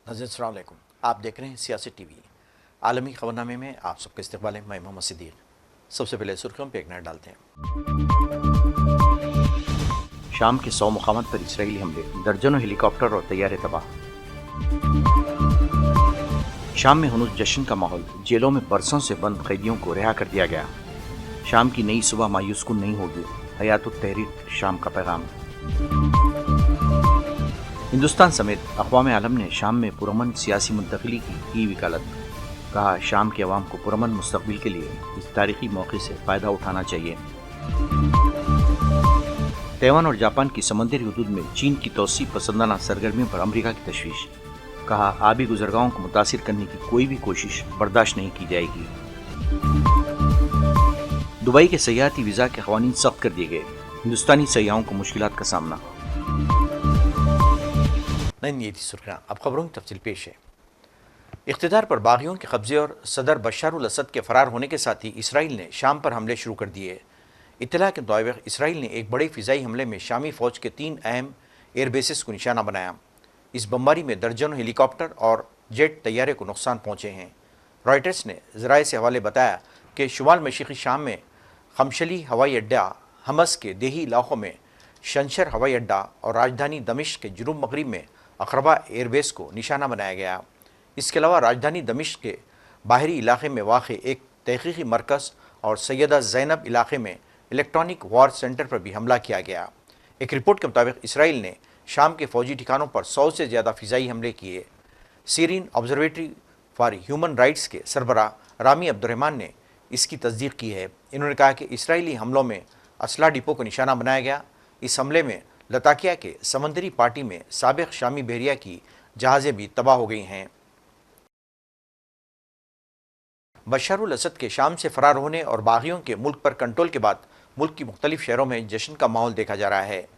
नाज़रीन अस्सलाम वालेकुम। आप देख रहे हैं सियासत टीवी। आलमी खबरनामे में आप सबका इस्तकबाल है। मैं मोहम्मद सिद्दीक। सबसे पहले सुर्खियों पर एक नज़र डालते हैं। शाम के 100 मुकामात पर इसराइली हमले, दर्जनों हेलीकॉप्टर और तैयारे तबाह। शाम में हुनूस जश्न का माहौल, जेलों में बरसों से बंद कैदियों को रिहा कर दिया गया। शाम की नई सुबह मायूस कुन नहीं होगी, हयातुत तहरीर शाम का पैगाम। हिंदुस्तान समेत अक़वाम आलम ने शाम में पुरअमन सियासी मुंतकिली की वकालत। कहा, शाम के अवाम को पुरअमन मुस्तक़बिल के लिए इस तारीख़ी मौके से फ़ायदा उठाना चाहिए। ताइवान और जापान की समंदरी हुदूद में चीन की तोसी पसंदाना सरगर्मियों पर अमरीका की तशवीश। कहा, आबी गुज़रगाहों को मुतासिर करने की कोई भी कोशिश बर्दाश्त नहीं की जाएगी। दुबई के सयाहती वीज़ा के क़वानीन सख्त कर दिए गए, हिंदुस्तानी सयाहों को मुश्किलात का सामना। नहीं, ये थी सुर्खियाँ। अब खबरों की तफसील पेश है। इख्तिदार पर बागियों के कब्जे और सदर बशार अल असद के फरार होने के साथ ही इसराइल ने शाम पर हमले शुरू कर दिए। इत्तला के मुताबिक इसराइल ने एक बड़े फ़िज़ाई हमले में शामी फ़ौज के 3 अहम एयर बेसेस को निशाना बनाया। इस बमबारी में दर्जनों हेलीकॉप्टर और जेट तैयारे को नुकसान पहुँचे हैं। रॉयटर्स ने ज़राए से हवाले बताया कि शुमाल मशरक़ी शाम में खमशली हवाई अड्डा, हमस के देही इलाकों में शनशर हवाई अड्डा और राजधानी दमिश्क के जुनूब मगरिब में अक़रबा एयरबेस को निशाना बनाया गया। इसके अलावा राजधानी दमिश्क के बाहरी इलाके में वाक़ एक तहक़ीक़ी मरकज़ और सैयदा ज़ैनब इलाके में इलेक्ट्रॉनिक वार सेंटर पर भी हमला किया गया। एक रिपोर्ट के मुताबिक इसराइल ने शाम के फ़ौजी ठिकानों पर 100 से ज़्यादा फ़िज़ाई हमले किए। Syrian observatory for human rights के सरबराह रामी अब्दुर्रहमान ने इसकी तस्दीक की है। इन्होंने कहा कि इसराइली हमलों में असला डिपो को निशाना बनाया गया। इस हमले में लताकिया के समंदरी पार्टी में साबिक़ शामी बहरिया की जहाज़ें भी तबाह हो गई हैं। बशार अल असद के शाम से फ़रार होने और बागियों के मुल्क पर कंट्रोल के बाद मुल्क की मुख्तलिफ शहरों में जश्न का माहौल देखा जा रहा है।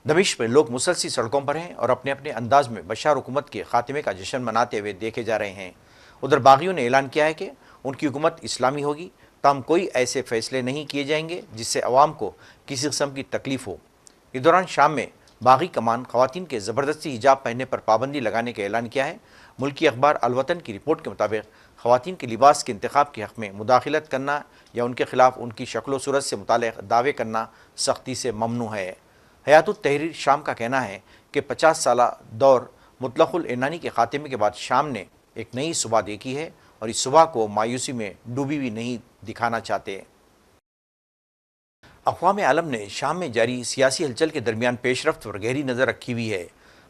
दमिश्क में लोग मुसलसल सड़कों पर हैं और अपने अपने अंदाज में बशार हुकूमत के खात्मे का जश्न मनाते हुए देखे जा रहे हैं। उधर बागियों ने ऐलान किया है कि उनकी हुकूमत इस्लामी होगी, ताहम कोई ऐसे फ़ैसले नहीं किए जाएंगे जिससे अवाम को किसी किस्म की तकलीफ़ हो। इस दौरान शाम में बागी कमान ख़वातीन के ज़बरदस्ती हिजाब पहनने पर पाबंदी लगाने का ऐलान किया है। मुल्की अखबार अलवतन की रिपोर्ट के मुताबिक ख़वातीन के लिबास के इंतखाब के हक़ में मुदाखलत करना या उनके ख़िलाफ़ उनकी शक्ल सूरत से मुताल्लिक़ दावे करना सख्ती से ममनू है। हयातुत तहरीर शाम का कहना है कि 50 साला दौर मुतलक़ुल एनानी के ख़ात्मे के बाद शाम ने एक नई सुबह देखी है और इस सुबह को मायूसी में डूबी हुई नहीं दिखाना चाहते। अक़वाम आलम ने शाम में जारी सियासी हलचल के दरमियान पेशरफ्त पर गहरी नज़र रखी हुई है।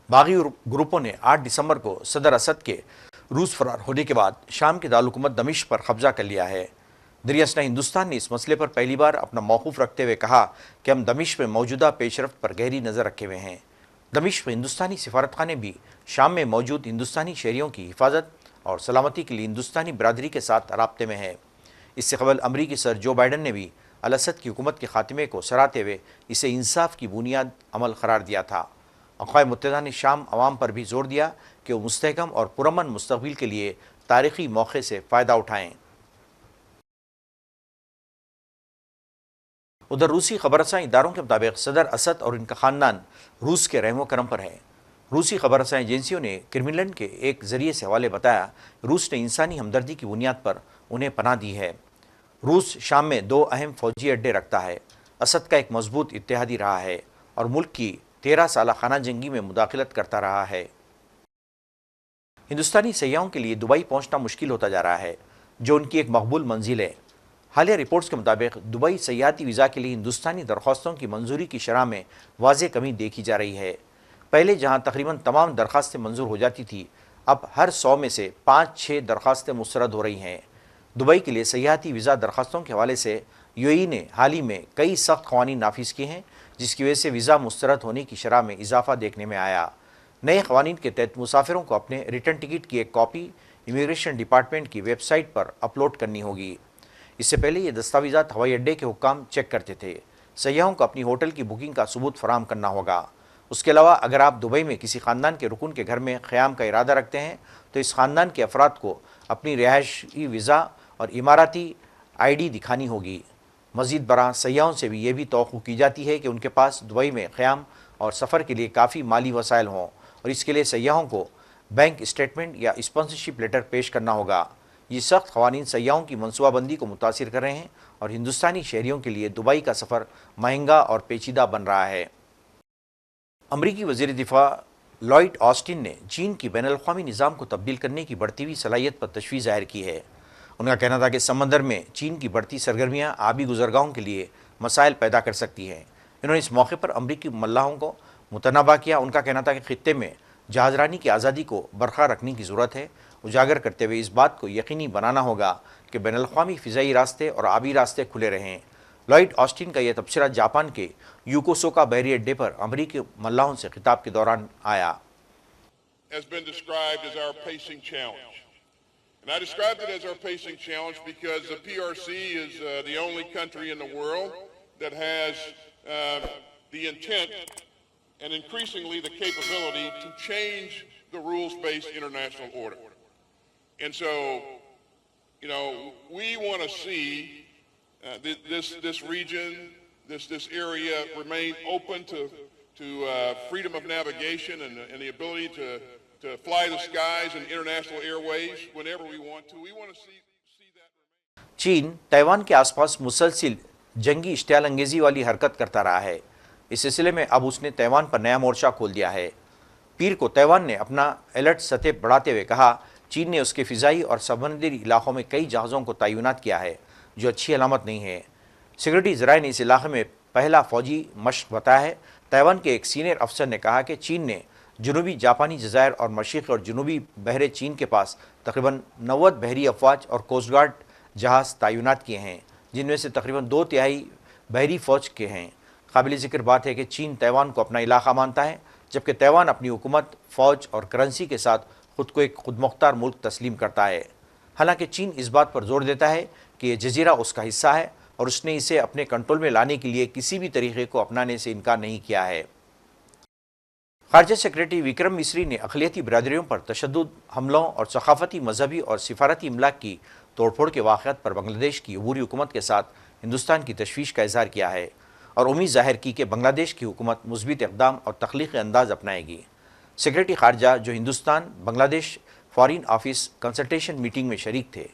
बागी ग्रुपों ने 8 दिसंबर को सदर असद के रूस फरार होने के बाद शाम के दारुल-हुकूमत दमिश्क पर कब्जा कर लिया है। दरियासना हिंदुस्तान ने इस मसले पर पहली बार अपना मौक़ूफ़ रखते हुए कहा कि हम दमिश्क में मौजूदा पेशरफ्त पर गहरी नज़र रखे हुए हैं। दमिश्क में हिंदुस्तानी सिफारतखाने भी शाम में मौजूद हिंदुस्तानी शहरियों की हिफाजत और सलामती के लिए हिंदुस्तानी बरादरी के साथ राब्ते में है। इससे कबल अमरीकी सदर जो बाइडन ने भी अल असद की हुकूमत के खात्मे को सराहते हुए इसे इंसाफ की बुनियाद अमल करार दिया था। अक़वाम मुत्तहिदा ने शाम अवाम पर भी जोर दिया कि वो मुस्तहकम और पुरअमन मुस्तक़बिल के लिए तारीख़ी मौक़े से फ़ायदा उठाएँ। उधर रूसी ख़बररसां इदारों के मुताबिक सदर असद और इनका ख़ानदान रूस के रहमो करम पर है। रूसी ख़बररसां एजेंसियों ने क्रिमलिन के एक ज़रिए से हवाले बताया, रूस ने इंसानी हमदर्दी की बुनियाद पर उन्हें पनाह दी है। रूस शाम में 2 अहम फ़ौजी अड्डे रखता है। असद का एक मजबूत इत्तेहादी रहा है और मुल्क की 13 साला खाना जंगी में मुदाखलत करता रहा है। हिंदुस्तानी सयाहों के लिए दुबई पहुंचना मुश्किल होता जा रहा है, जो उनकी एक मकबूल मंजिल है। हालिया रिपोर्ट्स के मुताबिक दुबई सयाहती वीज़ा के लिए हिंदुस्तानी दरख्वास्तों की मंजूरी की शरह में वाज़ेह कमी देखी जा रही है। पहले जहां तकरीबन तमाम दरख्वास्तें मंजूर हो जाती थी, अब हर 100 में से 5-6 दरख्वास्तें मुस्तरद हो रही हैं। दुबई के लिए सयाहती वीज़ा दरख्वास्तों के हवाले से यूएई ने हाल ही में कई सख्त क़वानीन नाफिज़ किए हैं, जिसकी वजह से वीज़ा मुस्तरद होने की शरह में इजाफ़ा देखने में आया। नए क़वानीन के तहत मुसाफिरों को अपने रिटर्न टिकट की एक कॉपी इमिग्रेशन डिपार्टमेंट की वेबसाइट पर अपलोड करनी होगी। इससे पहले ये दस्तावेज़ात हवाई अड्डे के हुक्काम चेक करते थे। सयाहों को अपनी होटल की बुकिंग का सबूत फराहम करना होगा। उसके अलावा अगर आप दुबई में किसी ख़ानदान के रुकन के घर में क़याम का इरादा रखते हैं तो इस ख़ानदान के अफराद को अपनी रिहायशी वीज़ा और इमाराती ID दिखानी होगी। मज़ीद बरां सयाहों से भी ये भी तवक्कुह की जाती है कि उनके पास दुबई में क़याम और सफ़र के लिए काफ़ी माली वसाइल हों और इसके लिए सयाहों को بینک اسٹیٹمنٹ یا اسپانسرشپ لیٹر پیش کرنا ہوگا۔ یہ سخت قوانین سیاحوں کی منصوبہ بندی کو متاثر کر رہے ہیں اور ہندوستانی شہریوں کے لیے دبئی کا سفر مہنگا اور پیچیدہ بن رہا ہے۔ امریکی وزیر دفاع لائٹ آسٹن نے چین کی بین الاقوامی نظام کو تبدیل کرنے کی بڑھتی ہوئی صلاحیت پر تشویش ظاہر کی ہے۔ ان کا کہنا تھا کہ سمندر میں چین کی بڑھتی سرگرمیاں آبی گزرگاہوں کے لیے مسائل پیدا کر سکتی ہیں۔ انہوں نے اس موقع پر امریکی ملاحوں کو متنبہ کیا۔ ان کا کہنا تھا کہ خطے میں جہاز رانی کی آزادی کو برقرار رکھنے کی ضرورت ہے، اجاگر کرتے ہوئے اس بات کو یقینی بنانا ہوگا کہ بین الاقوامی فضائی راستے اور آبی راستے کھلے رہیں۔ لائٹ آسٹن کا یہ تبصرہ جاپان کے یوکوسوکا بحری اڈے پر امریکی ملاحوں سے خطاب کے دوران آیا۔ has been described as our pacing challenge. And I described it as our pacing challenge because the PRC is the only country in the world that has the intent and increasingly the capability to change the rules-based international order. And so, we want to see this region, this area remain open to freedom of navigation and the ability to fly the skies and international airways whenever we want to. We want to see that. چین Taiwan کے آس پاس مسلسل جنگی اشتعال انگیزی والی حرکت کرتا رہا ہے۔ اس سلسلے میں اب اس نے تائیوان پر نیا مورچہ کھول دیا ہے۔ پیر کو تائیوان نے اپنا الرٹ سطح بڑھاتے ہوئے کہا، چین نے اس کے فضائی اور سمندری علاقوں میں کئی جہازوں کو تعینات کیا ہے، جو اچھی علامت نہیں ہے۔ سیکورٹی ذرائع نے اس علاقے میں پہلا فوجی مشق بتایا ہے۔ تائیوان کے ایک سینئر افسر نے کہا کہ چین نے جنوبی جاپانی جزائر اور مشرقی اور جنوبی بحر چین کے پاس تقریباً 90 بحری افواج اور کوسٹ گارڈ جہاز تعینات کیے ہیں، جن میں سے تقریباً 2/3 بحری فوج کے ہیں۔ قابل ذکر بات ہے کہ چین تائیوان کو اپنا علاقہ مانتا ہے، جبکہ تائیوان اپنی حکومت، فوج اور کرنسی کے ساتھ خود کو ایک خود مختار ملک تسلیم کرتا ہے۔ حالانکہ چین اس بات پر زور دیتا ہے کہ یہ جزیرہ اس کا حصہ ہے اور اس نے اسے اپنے کنٹرول میں لانے کے لیے کسی بھی طریقے کو اپنانے سے انکار نہیں کیا ہے۔ خارجہ سیکرٹری وکرم مسری نے اقلیتی برادریوں پر تشدد حملوں اور ثقافتی، مذہبی اور سفارتی املاک کی توڑ پھوڑ کے واقعات پر بنگلہ دیش کی عبوری حکومت کے ساتھ ہندوستان کی تشویش کا اظہار کیا ہے اور امید ظاہر کی کہ بنگلہ دیش کی حکومت مثبت اقدام اور تخلیقی انداز اپنائے گی۔ سیکرٹری خارجہ جو ہندوستان بنگلہ دیش فارن آفس کنسلٹیشن میٹنگ میں شریک تھے،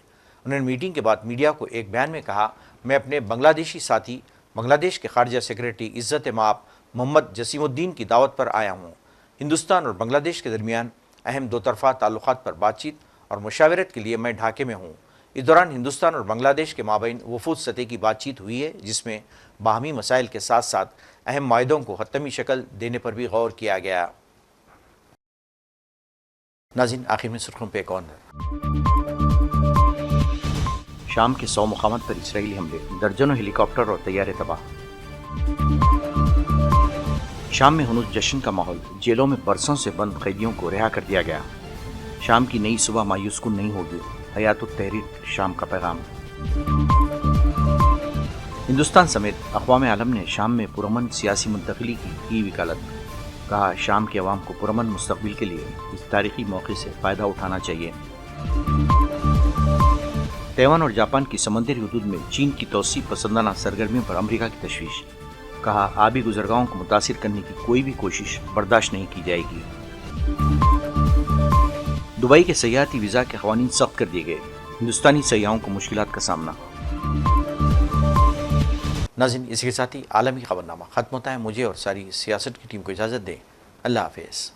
انہوں نے میٹنگ کے بعد میڈیا کو ایک بیان میں کہا، میں اپنے بنگلہ دیشی ساتھی بنگلہ دیش کے خارجہ سیکرٹری عزت مآب محمد جسیم الدین کی دعوت پر آیا ہوں۔ ہندوستان اور بنگلہ دیش کے درمیان اہم دو طرفہ تعلقات پر بات چیت اور مشاورت کے لیے میں ڈھاکے میں ہوں۔ اس دوران ہندوستان اور بنگلہ دیش کے مابین وفود سطح کی بات چیت ہوئی ہے، جس میں باہمی مسائل کے ساتھ ساتھ اہم معاہدوں کو حتمی شکل دینے پر بھی غور کیا گیا۔ ناظرین، آخر میں سرخیوں پہ ایک اور شام کے 100 مقامات پر اسرائیلی حملے، درجنوں ہیلی کاپٹر اور طیارے تباہ۔ شام میں ہنوز جشن کا ماحول، جیلوں میں برسوں سے بند قیدیوں کو رہا کر دیا گیا۔ شام کی نئی صبح مایوس کن نہیں ہوگی، حیات التحریر شام کا پیغام۔ ہندوستان سمیت اقوام عالم نے شام میں پرامن سیاسی منتقلی کی وکالت، کہا شام کے عوام کو پرامن مستقبل کے لیے اس تاریخی موقع سے فائدہ اٹھانا چاہیے۔ تائیوان اور جاپان کی سمندری حدود میں چین کی توسیع پسندانہ سرگرمیوں پر امریکہ کی تشویش، کہا آبی گزرگاہوں کو متاثر کرنے کی کوئی بھی کوشش برداشت نہیں کی جائے گی۔ دبئی کے سیاحتی ویزا کے قوانین سخت کر دیے گئے، ہندوستانی سیاحوں کو مشکلات کا سامنا۔ ناظرین، اسی کے ساتھ ہی عالمی خبرنامہ ختم ہوتا ہے۔ مجھے اور ساری سیاست کی ٹیم کو اجازت دیں۔ اللہ حافظ۔